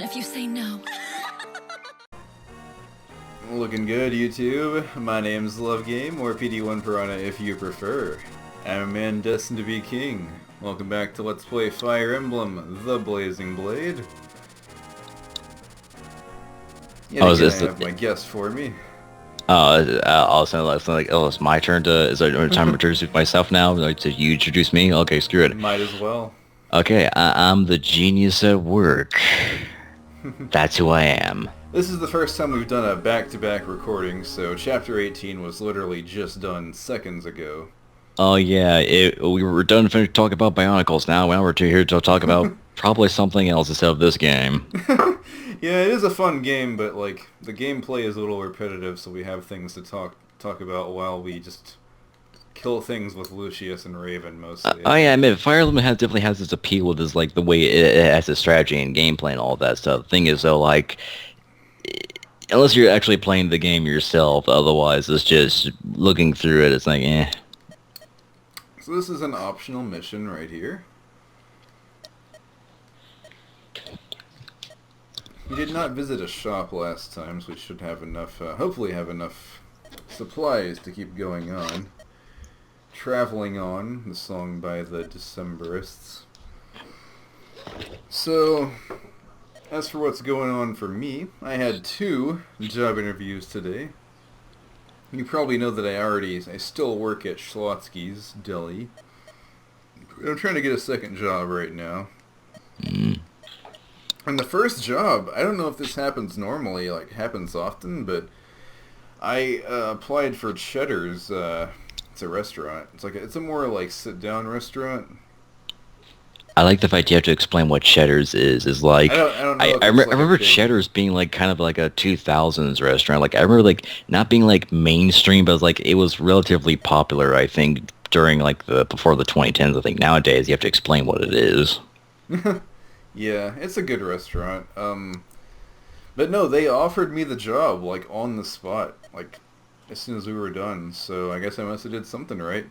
if you say no. Looking good, YouTube. My name's Love Game, or PD1 Piranha if you prefer. I'm a man destined to be king. Welcome back to Let's Play Fire Emblem, The Blazing Blade. Yet Oh, again, I have my guest for me. Also, oh, it's my turn to, is it time to introduce myself now? Like, to you introduce me? Okay, screw it. Might as well. Okay, I'm the genius at work. That's who I am. This is the first time we've done a back-to-back recording, so Chapter 18 was literally just done seconds ago. Oh yeah, we were done talking about Bionicles now. Now we're here to talk about probably something else instead of this game. Yeah, it is a fun game, but like the gameplay is a little repetitive, so we have things to talk about while we just kill things with Lucius and Raven mostly. Oh yeah, I mean, Fire Emblem definitely has its appeal with this, like the way it has its strategy and gameplay and all that stuff. The thing is though, like, unless you're actually playing the game yourself, otherwise it's just looking through it. It's like, eh. So this is an optional mission right here. We did not visit a shop last time, so we should have enough, hopefully have enough supplies to keep going on. Traveling On, the song by the Decemberists. So, as for what's going on for me, I had 2 job interviews today. You probably know that I still work at Schlotsky's Deli. I'm trying to get a second job right now. And the first job, I don't know if this happens normally, like happens often, but I applied for Cheddar's. It's a restaurant. It's a more like sit-down restaurant. I like the fact you have to explain what Cheddar's is. Is like I remember Cheddar's being like kind of like a 2000s restaurant. Like I remember like not being like mainstream, but it was relatively popular. I think during like before the 2010s. I think nowadays you have to explain what it is. Yeah, it's a good restaurant. But no, they offered me the job like on the spot, like as soon as we were done. So I guess I must have did something right.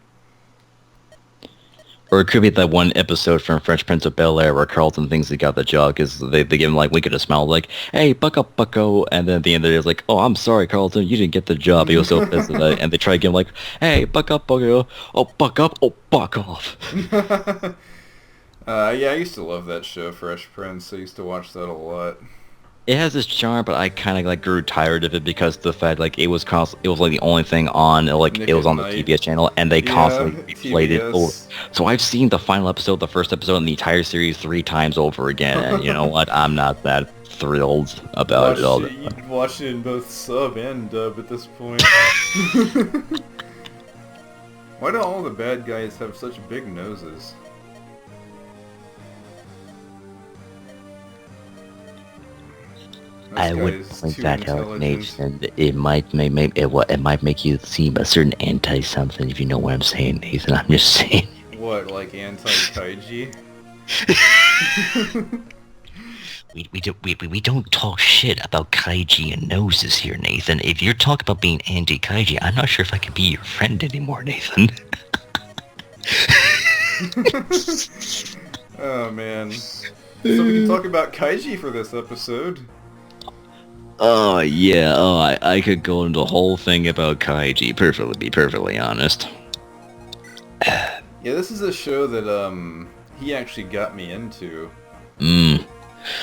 Or it could be that one episode from Fresh Prince of Bel-Air where Carlton thinks he got the job because they give him like wink at a smile like, hey, buck up, bucko. And then at the end of the day, it's like, oh, I'm sorry, Carlton, you didn't get the job. He was so pissed at that. And they try to give him like, hey, buck up, bucko. Oh, buck up. Oh, buck off. Yeah, I used to love that show, Fresh Prince. I used to watch that a lot. It has this charm, but I kind of like grew tired of it because the fact like it was like the only thing on, like Nick it was on at the Night. TBS channel, and they constantly replayed it. TBS. So I've seen the final episode, the first episode, and the entire series 3 times over again. And you know what? I'm not that thrilled about it all. You watch it in both sub and dub at this point. Why do all the bad guys have such big noses? I would point that out, Nathan. It might make you seem a certain anti-something, if you know what I'm saying, Nathan. I'm just saying. What, like anti-kaiji? We don't talk shit about kaiji and noses here, Nathan. If you're talking about being anti-kaiji, I'm not sure if I can be your friend anymore, Nathan. Oh man. So we can talk about kaiji for this episode. Oh yeah, I could go into a whole thing about kaiji, be perfectly honest. Yeah, this is a show that he actually got me into.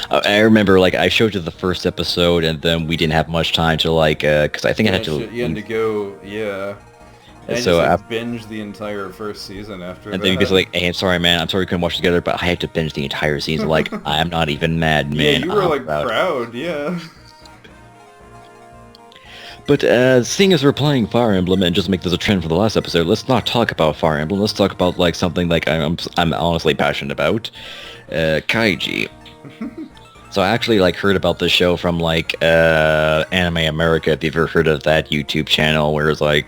I remember, like, I showed you the first episode, and then we didn't have much time to, like, because I think I had to... You had to go, yeah. And so I just binged the entire first season after that. And then you guys are like, hey, I'm sorry, man, I'm sorry we couldn't watch it together, but I had to binge the entire season. Like, I'm not even mad, man. Yeah, you were, like, proud, yeah. But seeing as we're playing Fire Emblem, and just make this a trend for the last episode, let's not talk about Fire Emblem. Let's talk about like something like I'm honestly passionate about, kaiji. So I actually like heard about this show from like Anime America. If you've ever heard of that YouTube channel, where it's like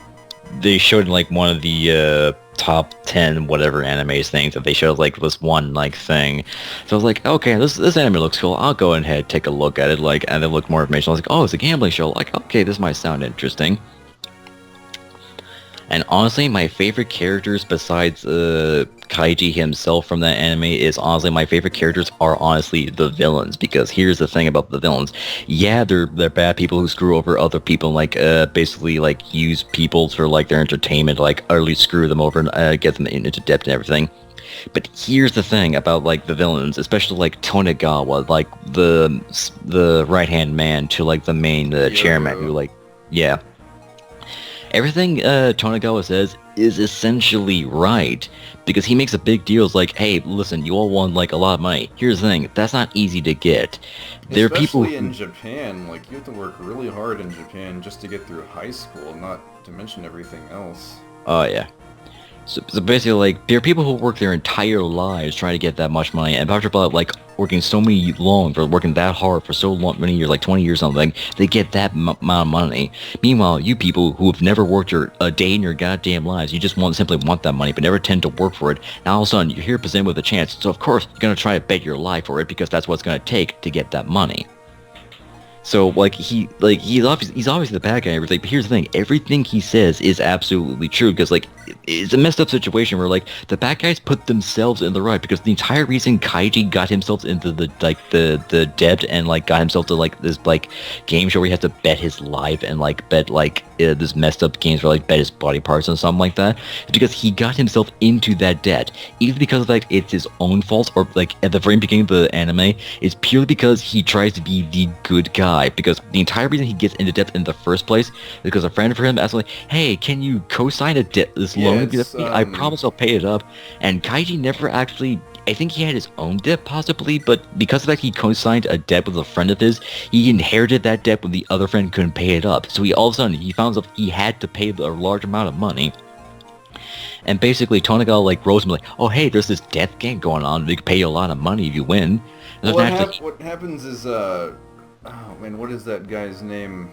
they showed like one of the top 10 whatever animes things that they showed like this one like thing. So I was like, okay, this anime looks cool. I'll go ahead take a look at it, like, and then look more information. I was like, oh, it's a gambling show. Like, okay, this might sound interesting. And honestly, my favorite characters besides Kaiji himself from that anime is honestly my favorite characters are honestly the villains. Because here's the thing about the villains: yeah, they're bad people who screw over other people, like basically like use people for like their entertainment, like utterly screw them over and get them into debt and everything. But here's the thing about like the villains, especially like Tonegawa, like the right hand man to like the main chairman, who Hero. like yeah. Everything Tonegawa says is essentially right, because he makes a big deal. It's like, hey, listen, you all want like a lot of money. Here's the thing, that's not easy to get. There are people Especially who, in Japan, like, you have to work really hard in Japan just to get through high school, not to mention everything else. oh yeah. So basically, like, there are people who work their entire lives trying to get that much money, and after about, like, working so many long, for working that hard for so long, many years, like 20 years or something, they get that amount of money. Meanwhile, you people who have never worked a day in your goddamn lives, you just simply want that money, but never tend to work for it. Now all of a sudden, you're here presented with a chance, so of course, you're gonna try to bet your life for it, because that's what it's gonna take to get that money. So like he's obviously the bad guy and everything, but here's the thing, everything he says is absolutely true, because like it's a messed up situation where like the bad guys put themselves in the right, because the entire reason Kaiji got himself into the debt and like got himself to like this like game show where he has to bet his life and like bet like this messed up games where like bet his body parts and something like that, is because he got himself into that debt, either because of like it's his own fault, or like at the very beginning of the anime it's purely because he tries to be the good guy, because the entire reason he gets into debt in the first place is because a friend of him asked like, hey, can you co-sign this Yeah, loan? it's, I promise I'll pay it up. And Kaiji never actually, I think he had his own debt possibly, but because of that he co-signed a debt with a friend of his, he inherited that debt when the other friend couldn't pay it up. So he all of a sudden, he found himself, he had to pay a large amount of money. And basically Tonaga like rose him like, oh hey, there's this death game going on, we could pay you a lot of money if you win. And well, so naturally, what happens is, oh man, what is that guy's name?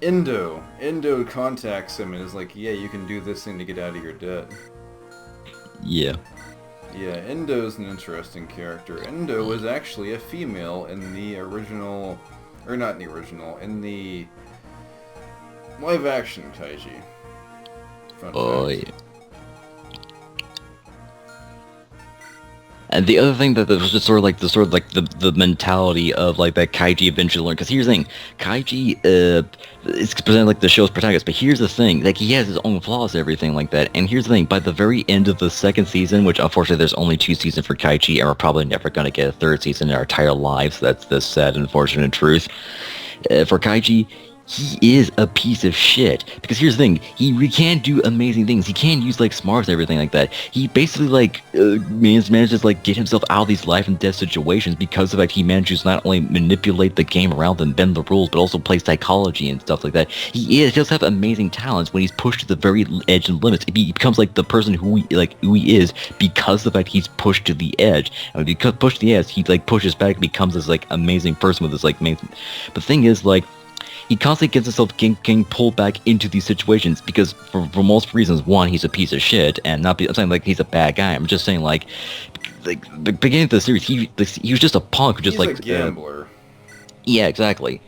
Endo. Endo contacts him and is like, yeah, you can do this thing to get out of your debt. yeah. Yeah, Endo's an interesting character. Endo was actually a female in the original, or not in the original, in the live-action Kaiji. Fun Oh fact. yeah. And the other thing that was just sort of like the mentality of like that Kaiji eventually learned. Because here's the thing, Kaiji is presented like the show's protagonist, but here's the thing, like he has his own flaws and everything like that. And here's the thing, by the very end of the second season, which unfortunately there's only 2 seasons for Kaiji, and we're probably never gonna get a 3rd season in our entire lives. That's the sad, unfortunate truth. For Kaiji, he is a piece of shit, because here's the thing, he can't do amazing things, he can't use like smarts and everything like that. He basically like manages to like get himself out of these life and death situations because of like he manages to not only manipulate the game around and bend the rules, but also play psychology and stuff like that. He does have amazing talents when he's pushed to the very edge and limits. He becomes like the person who he is because of the fact he's pushed to the edge, and when he pushed to the edge he like pushes back and becomes this like amazing person with this like amazing. But the thing is, like, he constantly gets himself getting pulled back into these situations because for most reasons. One, he's a piece of shit, and I'm saying like he's a bad guy. I'm just saying like the beginning of the series, he was just a punk who just He's like a gambler. yeah, exactly.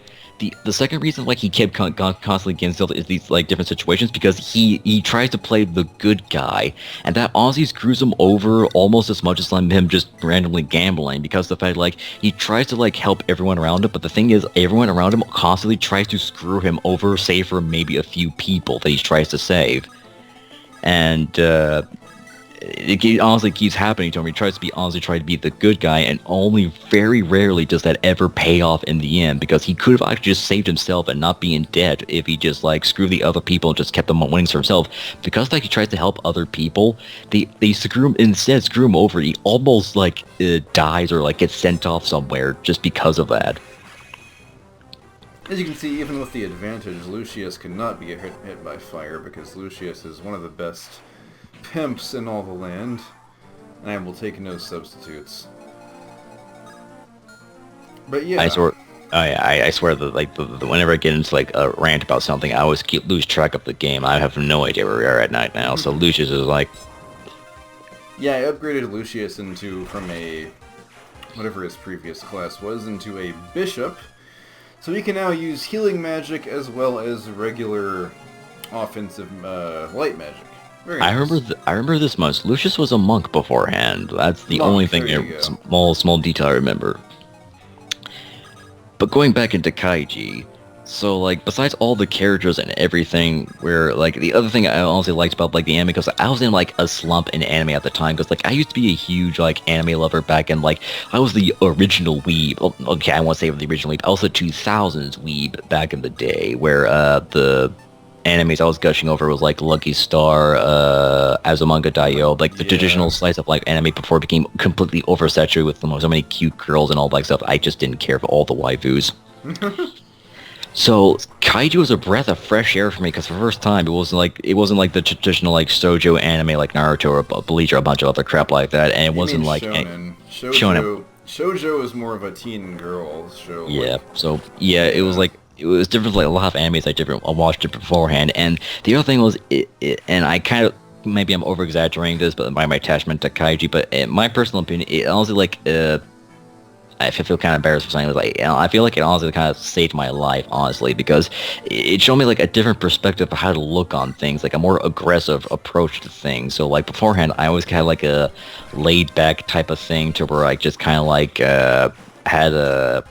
The second reason like he kept constantly getting himself into these like different situations, because he tries to play the good guy, and that honestly screws him over almost as much as like him just randomly gambling, because the fact like he tries to like help everyone around him, but the thing is everyone around him constantly tries to screw him over, save for maybe a few people that he tries to save. And it honestly keeps happening to him. He tries to be the good guy, and only very rarely does that ever pay off in the end, because he could have actually just saved himself and not be in debt if he just like screwed the other people and just kept them winnings for himself. Because like he tries to help other people, they screw him over. He almost like dies or like gets sent off somewhere just because of that. As you can see, even with the advantage, Lucius could not be hit by fire, because Lucius is one of the best pimps in all the land, and I will take no substitutes. But yeah. I swear that like whenever I get into like a rant about something, I always lose track of the game. I have no idea where we are at night now. So Lucius is like, yeah, I upgraded Lucius from a whatever his previous class was into a bishop, so he can now use healing magic as well as regular offensive light magic. Very I nice. remember I remember this much. Lucius was a monk beforehand. That's the only Monk, thing, there you go. small detail I remember. But going back into Kaiji, so like besides all the characters and everything, where like the other thing I honestly liked about like the anime, because I was in like a slump in anime at the time, because like I used to be a huge like anime lover back in like I was the original weeb. Okay, I won't say the original weeb. I was the 2000s weeb back in the day, where the animes I was gushing over was like Lucky Star, Azumanga Daioh, like the Yeah. traditional slice of life anime before it became completely oversaturated with so many cute girls and all that stuff. I just didn't care for all the waifus. So Kaiju was a breath of fresh air for me because for the first time it wasn't like the traditional like shoujo anime like Naruto or Bleach or a bunch of other crap like that, and it You mean wasn't like shonen? shonen. Shoujo is more of a teen girls show. Yeah. Like, So yeah, it was yeah. like it was different. Like a lot of animes I watched it beforehand, and the other thing was and I kind of maybe I'm over exaggerating this, but by my attachment to Kaiji, but in my personal opinion, it honestly like I feel kind of embarrassed for saying this. Like, I feel like it honestly kind of saved my life, honestly, because it showed me like a different perspective of how to look on things, like a more aggressive approach to things. So like beforehand, I always had like a laid back type of thing to where I just kind of like had a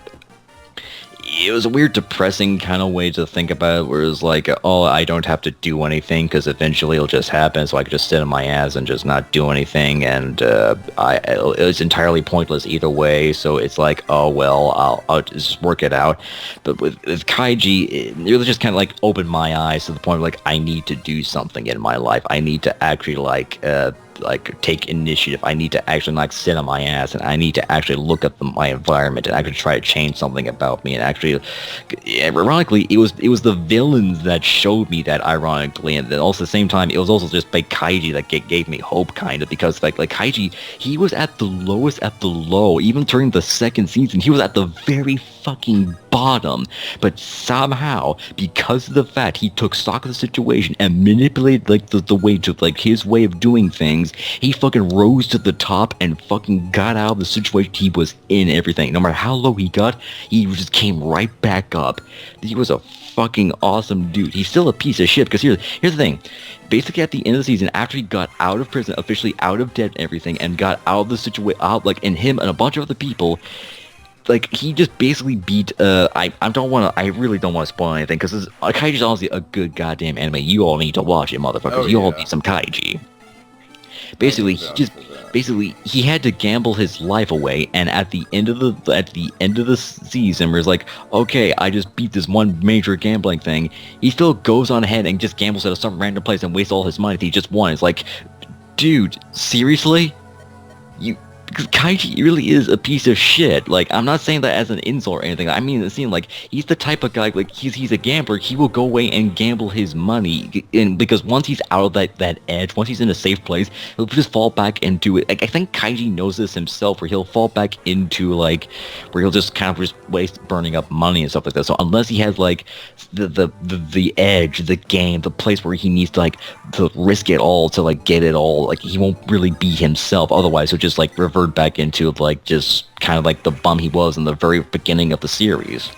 it was a weird, depressing kind of way to think about it, where it was like, oh, I don't have to do anything because eventually it'll just happen, so I could just sit on my ass and just not do anything, and it was entirely pointless either way, so it's like, oh, well, I'll just work it out. But with Kaiji, it really just kind of like opened my eyes to the point where like, I need to do something in my life. I need to actually like take initiative. I need to actually like sit on my ass, and I need to actually look at my environment and actually try to change something about me. And actually, ironically, it was the villains that showed me that. Ironically, and then also at the same time, it was also just by Kaiji that gave me hope, kind of, because like Kaiji, he was at the lowest at the low. Even during the second season, he was at the very fucking bottom, but somehow, because of the fact he took stock of the situation and manipulated like the way to like his way of doing things, he fucking rose to the top and fucking got out of the situation he was in. Everything, no matter how low he got, he just came right back up. He was a fucking awesome dude. He's still a piece of shit, because here's the thing. Basically, at the end of the season, after he got out of prison, officially out of debt and everything, and got out of the situation, out like, and him and a bunch of other people, like, he just basically beat, I really don't want to spoil anything, because Kaiji's honestly a good goddamn anime. You all need to watch it, motherfuckers. Oh You all yeah. need some Kaiji. I can Basically, vouch for that. he had to gamble his life away, and at the end of the season, where it's like, okay, I just beat this one major gambling thing, he still goes on ahead and just gambles at some random place and wastes all his money that he just won. It's like, dude, seriously? You, because Kaiji really is a piece of shit. Like, I'm not saying that as an insult or anything. I mean, it seems like he's the type of guy, like, he's a gambler. He will go away and gamble his money, and because once he's out of that edge, once he's in a safe place, he'll just fall back into it. Like, I think Kaiji knows this himself, where he'll fall back into, like, where he'll just kind of just waste burning up money and stuff like that. So unless he has, like, the edge, the game, the place where he needs to, like, to risk it all to, like, get it all, like, he won't really be himself. Otherwise, he'll just, like, revert back into, like, just kind of like the bum he was in the very beginning of the series.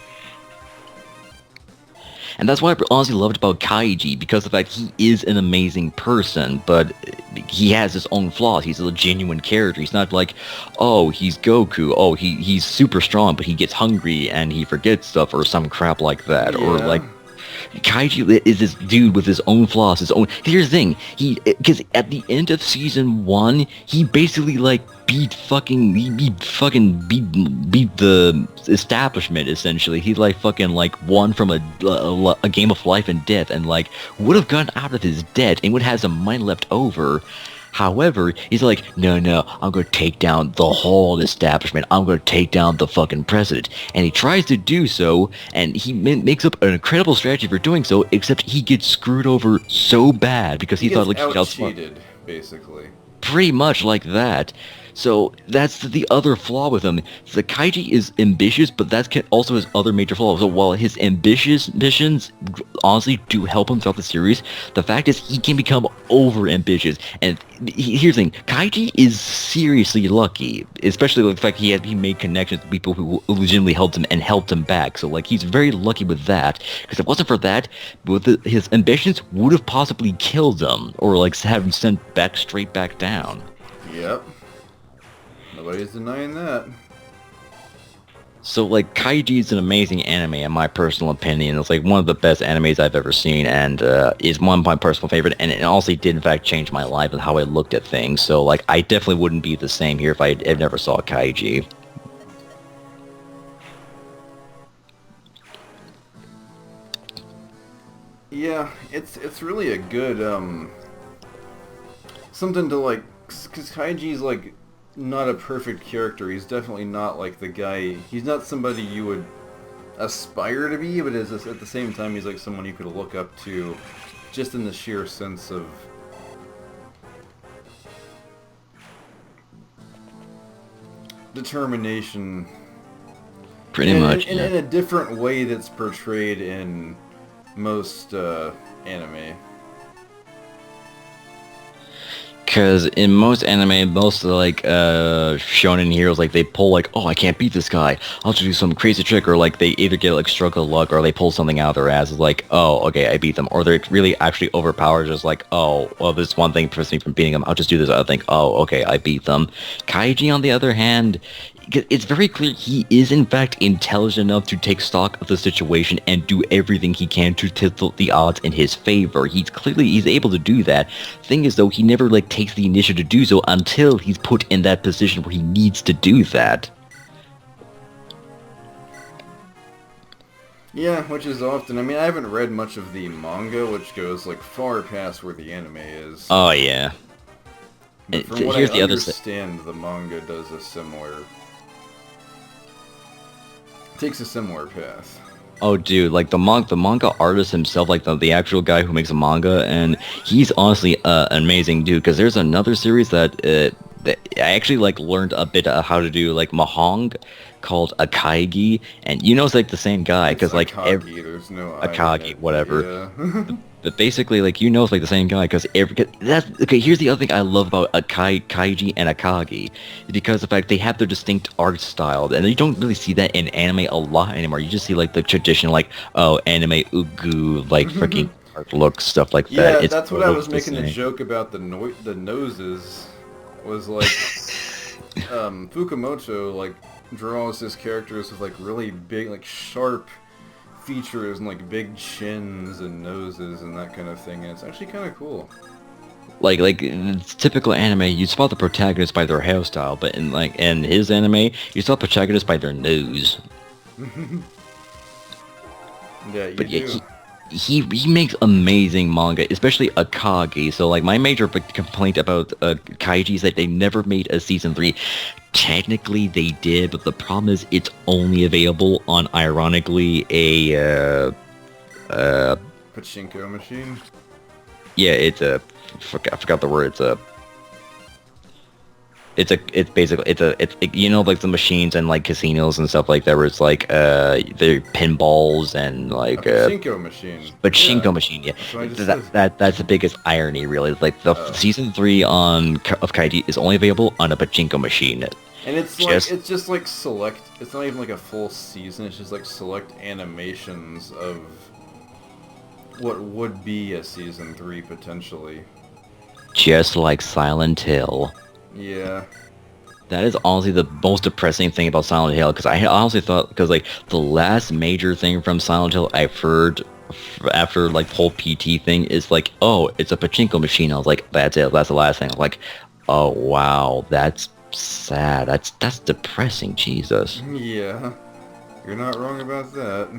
And that's what I honestly loved about Kaiji, because of the fact he is an amazing person, but he has his own flaws. He's a genuine character. He's not like, oh, he's Goku. Oh, he's super strong, but he gets hungry and he forgets stuff or some crap like that. Or Yeah. like, Kaiji is this dude with his own flaws, his own. Here's the thing, because at the end of season 1, he basically like beat the establishment essentially. He like fucking like won from a game of life and death, and like would have gotten out of his debt and would have some money left over. However, he's like, no, I'm going to take down the whole establishment. I'm going to take down the fucking president. And he tries to do so, and he makes up an incredible strategy for doing so, except he gets screwed over so bad because he thought, like, he out outsmart. cheated, basically. Pretty much like that. So that's the other flaw with him. The Kaiji is ambitious, but that's also his other major flaw. So while his ambitious missions honestly do help him throughout the series, the fact is he can become over ambitious. And here's the thing, Kaiji is seriously lucky, especially with the fact he made connections with people who legitimately helped him and helped him back. So like he's very lucky with that. Because if it wasn't for that, his ambitions would have possibly killed him or like have him sent back straight back down. Yep. Nobody's denying that. So like Kaiji is an amazing anime in my personal opinion. It's like one of the best animes I've ever seen, and is one of my personal favorite. And it also did in fact change my life and how I looked at things. So like I definitely wouldn't be the same here if I had never saw Kaiji. Yeah, it's really a good something to like, because Kaiji's like not a perfect character. He's definitely not like the guy. He's not somebody you would aspire to be, but at the same time, he's like someone you could look up to, just in the sheer sense of determination. Pretty much. In a different way that's portrayed in most anime. Because in most anime, most like shonen heroes, like they pull like, oh, I can't beat this guy, I'll just do some crazy trick, or like they either get like stroke of luck, or they pull something out of their ass, like, oh, okay, I beat them, or they're really actually overpowered, just like, oh, well, this one thing prevents me from beating them, I'll just do this other thing, oh, okay, I beat them. Kaiji, on the other hand, it's very clear he is in fact intelligent enough to take stock of the situation and do everything he can to tilt the odds in his favor. He's able to do that. Thing is though, he never like takes the initiative to do so until he's put in that position where he needs to do that. Yeah, which is often, I mean, I haven't read much of the manga, which goes like far past where the anime is. Oh yeah. But from what I understand, the manga does a similar... takes a similar path. Oh, dude, like the manga artist himself, like the actual guy who makes a manga, and he's honestly an amazing dude. Because there's another series that I actually like learned a bit of how to do like mahong, called Akaigi, and you know it's like the same guy because like there's no Akagi, whatever. Yeah. But basically, like, you know it's like the same guy, because that's okay. Here's the other thing I love about Kaiji and Akagi, because of the fact they have their distinct art style, and you don't really see that in anime a lot anymore. You just see like the traditional, like, oh, anime ugu, like freaking art look stuff like that. Yeah, that's what I was making a joke about the noses. Was like Fukumoto like draws his characters with like really big, like sharp features and like big chins and noses and that kind of thing, and it's actually kind of cool. Like it's typical anime, you spot the protagonist by their hairstyle, but in his anime, you spot the protagonist by their nose. Yeah, you but yeah, do. He makes amazing manga, especially Akagi. So like my major complaint about Kaiji is that they never made a season 3. Technically they did, but the problem is it's only available on, ironically, a pachinko machine. Yeah, it's a I forgot the word. It's you know, like the machines and like casinos and stuff like that, where it's like they're pinballs and like a pachinko machine. Pachinko machine, yeah. That's the biggest irony, really. Like the season 3 of Kaiji is only available on a pachinko machine. And it's just like select. It's not even like a full season. It's just like select animations of what would be a season 3 potentially. Just like Silent Hill. Yeah. That is honestly the most depressing thing about Silent Hill, because I honestly thought, because like the last major thing from Silent Hill I've heard after like the whole PT thing is like, oh, it's a pachinko machine. I was like, that's it, that's the last thing. I was like, oh wow, that's sad. That's depressing, Jesus. Yeah. You're not wrong about that.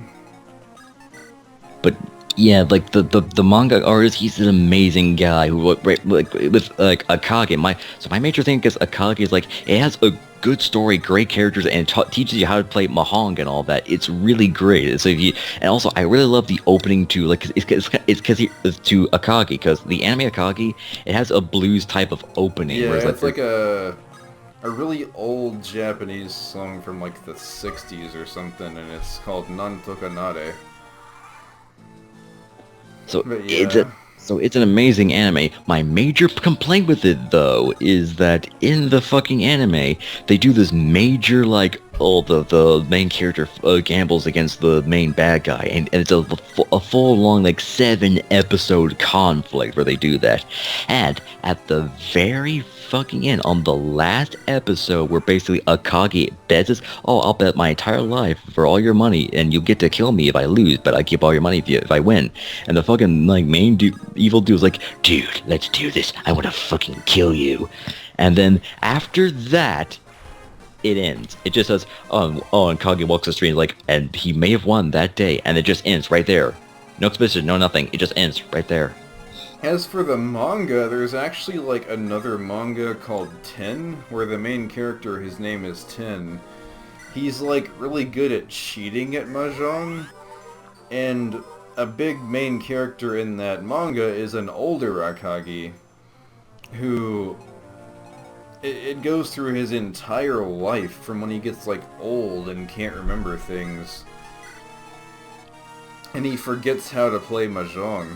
But yeah, like the manga artist, he's an amazing guy who with like Akagi. My major thing is Akagi is like, it has a good story, great characters, and teaches you how to play mahjong and all that. It's really great. So and also I really love the opening to like it's to Akagi, because the anime Akagi, it has a blues type of opening. Yeah, it's like a really old Japanese song from like the 60s or something, and it's called Nantoka Nare. So yeah. So it's an amazing anime. My major complaint with it, though, is that in the fucking anime, they do this major, like, oh, the main character gambles against the main bad guy, and it's a full-long, like, 7-episode conflict where they do that. And at the very fucking end, on the last episode, where basically Akagi bets us, oh, I'll bet my entire life for all your money, and you get to kill me if I lose, but I keep all your money if I win. And the fucking, like, main evil dude's like, dude, let's do this. I want to fucking kill you. And then after that, it ends. It just says, oh, and Kage walks the street, like, and he may have won that day, and it just ends right there. No exposition, no nothing. It just ends right there. As for the manga, there's actually like another manga called Ten, where the main character, his name is Ten. He's like really good at cheating at Mahjong, and a big main character in that manga is an older Akagi, who it goes through his entire life from when he gets like old and can't remember things, and he forgets how to play Mahjong.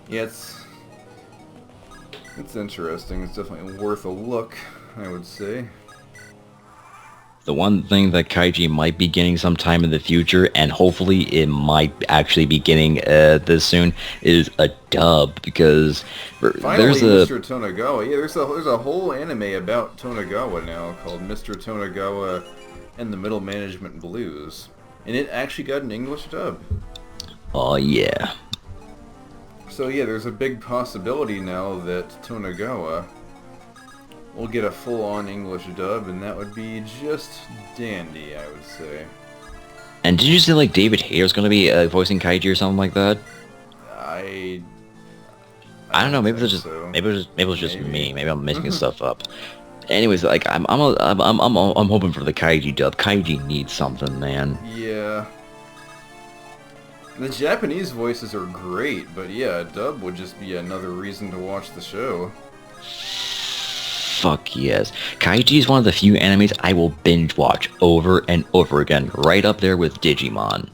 Yeah, it's interesting. It's definitely worth a look, I would say. The one thing that Kaiji might be getting sometime in the future, and hopefully it might actually be getting this soon, is a dub, because Finally, there's Mr. Tonegawa. Yeah, there's a whole anime about Tonegawa now called Mr. Tonegawa and the Middle Management Blues. And it actually got an English dub. Oh, yeah. So yeah, there's a big possibility now that Tonegawa will get a full-on English dub, and that would be just dandy, I would say. And did you say, like, David Hayter's gonna be voicing Kaiji or something like that? I don't know. Maybe think it's just so. maybe it was just Maybe. me. Maybe I'm making stuff up. Anyways, like I'm hoping for the Kaiji dub. Kaiji needs something, man. Yeah. The Japanese voices are great, but yeah, a dub would just be another reason to watch the show. Fuck yes. Kaiji is one of the few animes I will binge watch over and over again, right up there with Digimon.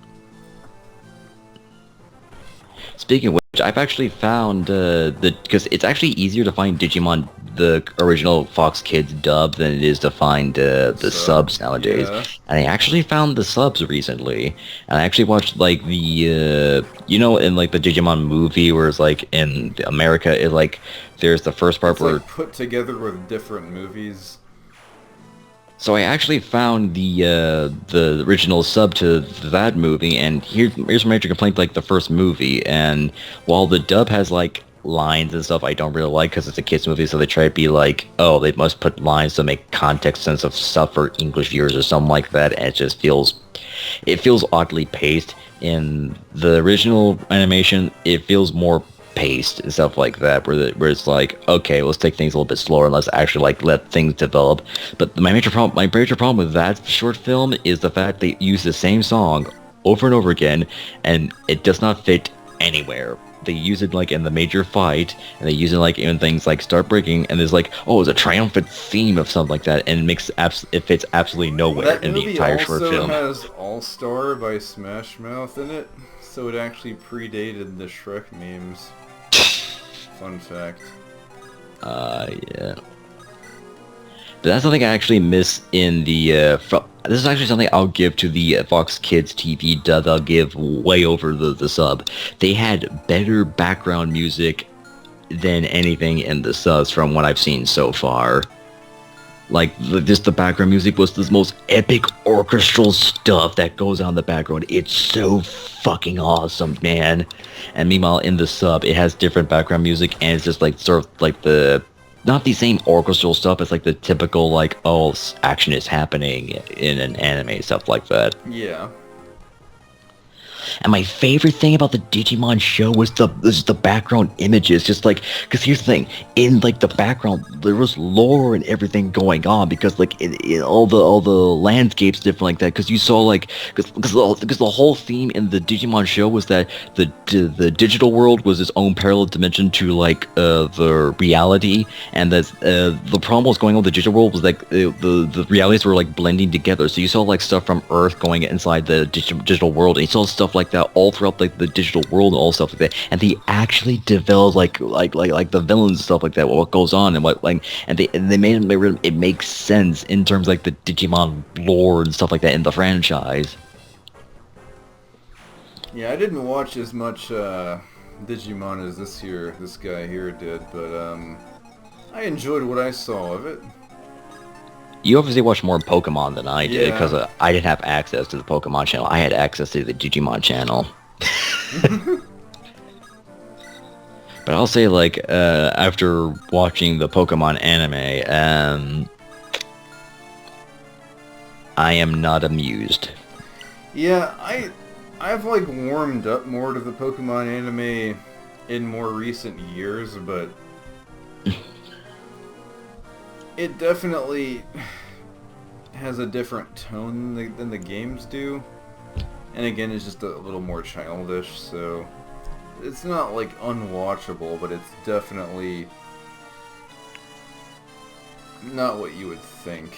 Speaking of which, I've actually found because it's actually easier to find Digimon, the original Fox Kids dub, than it is to find the subs nowadays. Yeah. And I actually found the subs recently, and I actually watched like the in like the Digimon movie, where it's like in America, it like there's the first part It's where like put together with different movies. So I actually found the original sub to that movie, and here's my major complaint, like the first movie. And while the dub has like lines and stuff I don't really like because it's a kids movie, so they try to be like, oh, they must put lines to make context sense of stuff for English viewers or something like that, and it feels oddly paced. In the original animation, it feels more paced and stuff like that, where it's like, okay, let's take things a little bit slower and let's actually like let things develop. But my major problem with that short film is the fact they use the same song over and over again, and it does not fit anywhere. They use it like in the major fight, and they use it like in things like Start Breaking, and there's like, oh, it's a triumphant theme of something like that, and it fits absolutely nowhere in the entire short film. That movie also has All-Star by Smash Mouth in it, so it actually predated the Shrek memes. Fun fact. Yeah. But that's something I actually miss in the, this is actually something I'll give to the Fox Kids TV dub. I'll give way over the sub. They had better background music than anything in the subs from what I've seen so far. Like, just the background music was the most epic orchestral stuff that goes on in the background. It's so fucking awesome, man. And meanwhile, in the sub, it has different background music, and it's just like, sort of like not the same orchestral stuff, it's like the typical, like, oh, action is happening in an anime, stuff like that. Yeah. And my favorite thing about the Digimon show was the background images. Just like, because here's the thing, in like the background there was lore and everything going on, because like in all the landscapes different like that. Because you saw like, because the whole theme in the Digimon show was that the digital world was its own parallel dimension to like the reality, and that the problem was going on with the digital world was like the realities were like blending together. So you saw like stuff from Earth going inside the digital world, and you saw stuff like that all throughout like the digital world and all stuff like that, and they actually develop like the villains and stuff like that, what goes on and what like, and they made it makes sense in terms of, like the Digimon lore and stuff like that in the franchise. Yeah, I didn't watch as much Digimon as this guy here did, but I enjoyed what I saw of it. You obviously watch more Pokemon than I did, because Yeah. I didn't have access to the Pokemon channel. I had access to the Digimon channel. But I'll say, like, after watching the Pokemon anime, I am not amused. Yeah, I've like warmed up more to the Pokemon anime in more recent years, but it definitely has a different tone than the games do. And again, it's just a little more childish, so it's not like unwatchable, but it's definitely not what you would think.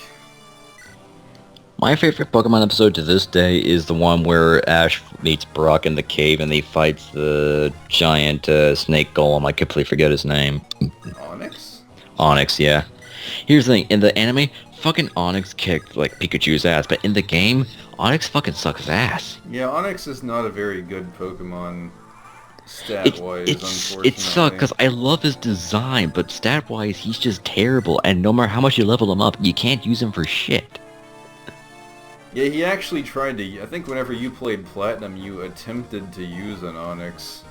My favorite Pokemon episode to this day is the one where Ash meets Brock in the cave and he fights the giant snake golem. I completely forget his name. Onyx? Onyx, yeah. Here's the thing, in the anime, fucking Onyx kicked, like, Pikachu's ass, but in the game, Onyx fucking sucks ass. Yeah, Onyx is not a very good Pokemon stat-wise, It unfortunately. sucks, because I love his design, but stat-wise, he's just terrible, and no matter how much you level him up, you can't use him for shit. Yeah, he actually tried to... I think whenever you played Platinum, you attempted to use an Onyx.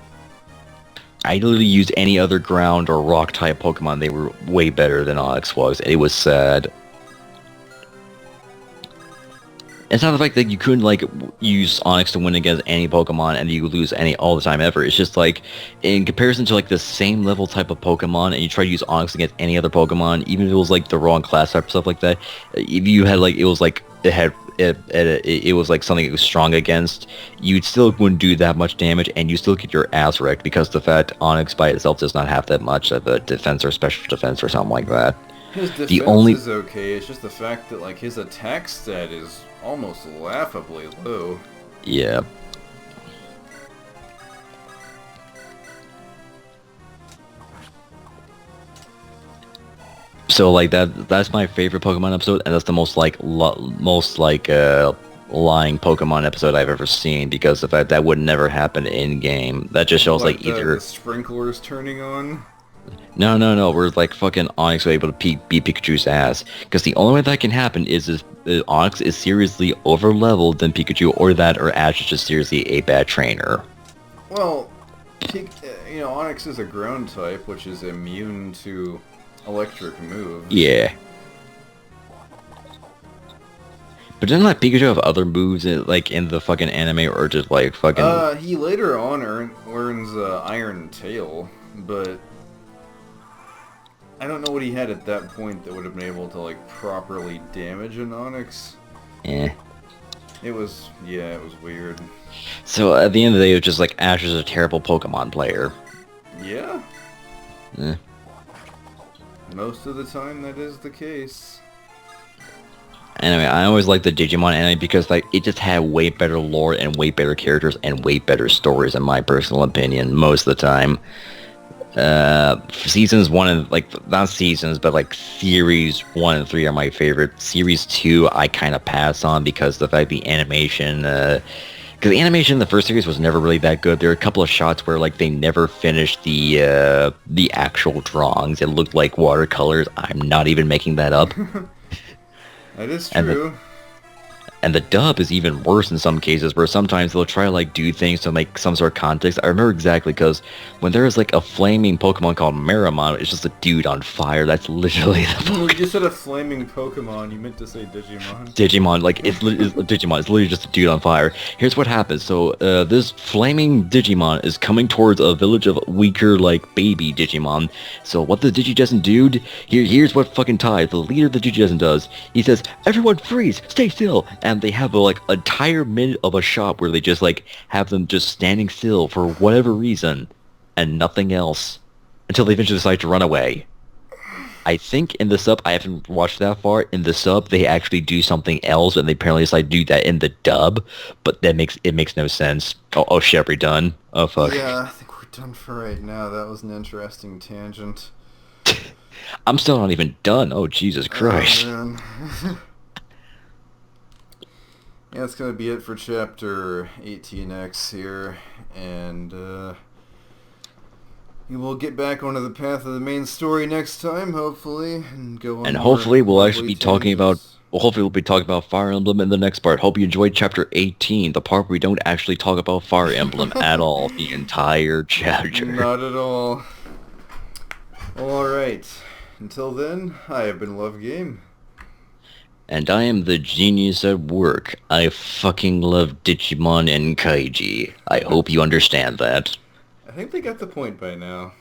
I literally used any other ground or rock type Pokemon, they were way better than Onyx was. It was sad. It's not the fact that you couldn't, like, use Onyx to win against any Pokemon and you lose any all the time ever. It's just, like, in comparison to, like, the same level type of Pokemon and you try to use Onyx against any other Pokemon, even if it was, like, the wrong class type stuff like that, if you had, like, it was, like, it was, like, something it was strong against, you still wouldn't do that much damage and you still get your ass wrecked because the fact Onyx by itself does not have that much of a defense or special defense or something like that. His defense is okay, it's just the fact that, like, his attack stat is almost laughably low. Yeah. So, like, that's my favorite Pokemon episode, and that's the most lying Pokemon episode I've ever seen, because the fact that would never happen in game. That just shows, like, either the sprinklers turning on. No. We're like fucking Onyx was able to beat Pikachu's ass, because the only way that can happen is Onyx is seriously over leveled than Pikachu, or Ash is just seriously a bad trainer. Well, Onyx is a ground type, which is immune to electric moves. Yeah. But didn't like Pikachu have other moves like in the fucking anime, or just like fucking? He later on learns Iron Tail, but I don't know what he had at that point that would have been able to, like, properly damage an Onyx. Eh. It was weird. So at the end of the day, it was just like Ash is a terrible Pokemon player. Yeah. Eh. Most of the time, that is the case. Anyway, I always liked the Digimon anime because, like, it just had way better lore and way better characters and way better stories, in my personal opinion, most of the time. Seasons 1 and, like, not seasons, but, like, series 1 and 3 are my favorite. Series 2 I kind of pass on because the fact the animation, because the animation in the first series was never really that good. There were a couple of shots where, like, they never finished the actual drawings. It looked like watercolors. I'm not even making that up. That is true. And the dub is even worse in some cases, where sometimes they'll try to, like, do things to make some sort of context. I remember exactly, because when there is, like, a flaming Pokemon called Meramon, it's just a dude on fire. That's literally the Pokemon. You just said a flaming Pokemon. You meant to say Digimon. Digimon, like, it's Digimon. It's literally just a dude on fire. Here's what happens. So, this flaming Digimon is coming towards a village of weaker, like, baby Digimon. So, what the Digidescent dude, here's what fucking Tai, the leader of the Digidescent, does. He says, "Everyone freeze! Stay still!" And they have, like, an entire minute of a shot where they just, like, have them just standing still for whatever reason, and nothing else, until they eventually decide to run away. I think in the sub, I haven't watched that far. In the sub, they actually do something else, and they apparently decide to do that in the dub. But it makes no sense. Oh shit, we're done. Oh fuck. Yeah, I think we're done for right now. That was an interesting tangent. I'm still not even done. Oh Jesus Oh Christ. man. Yeah, that's gonna be it for chapter 18X here, and we'll get back onto the path of the main story next time, hopefully, and go on And more hopefully we'll actually lovely be talking about. tangents. Well, hopefully we'll be talking about Fire Emblem in the next part. Hope you enjoyed chapter 18, the part where we don't actually talk about Fire Emblem at all, the entire chapter. Not at all. Alright. Until then, I have been Love Game. And I am the genius at work. I fucking love Digimon and Kaiji. I hope you understand that. I think they got the point by now.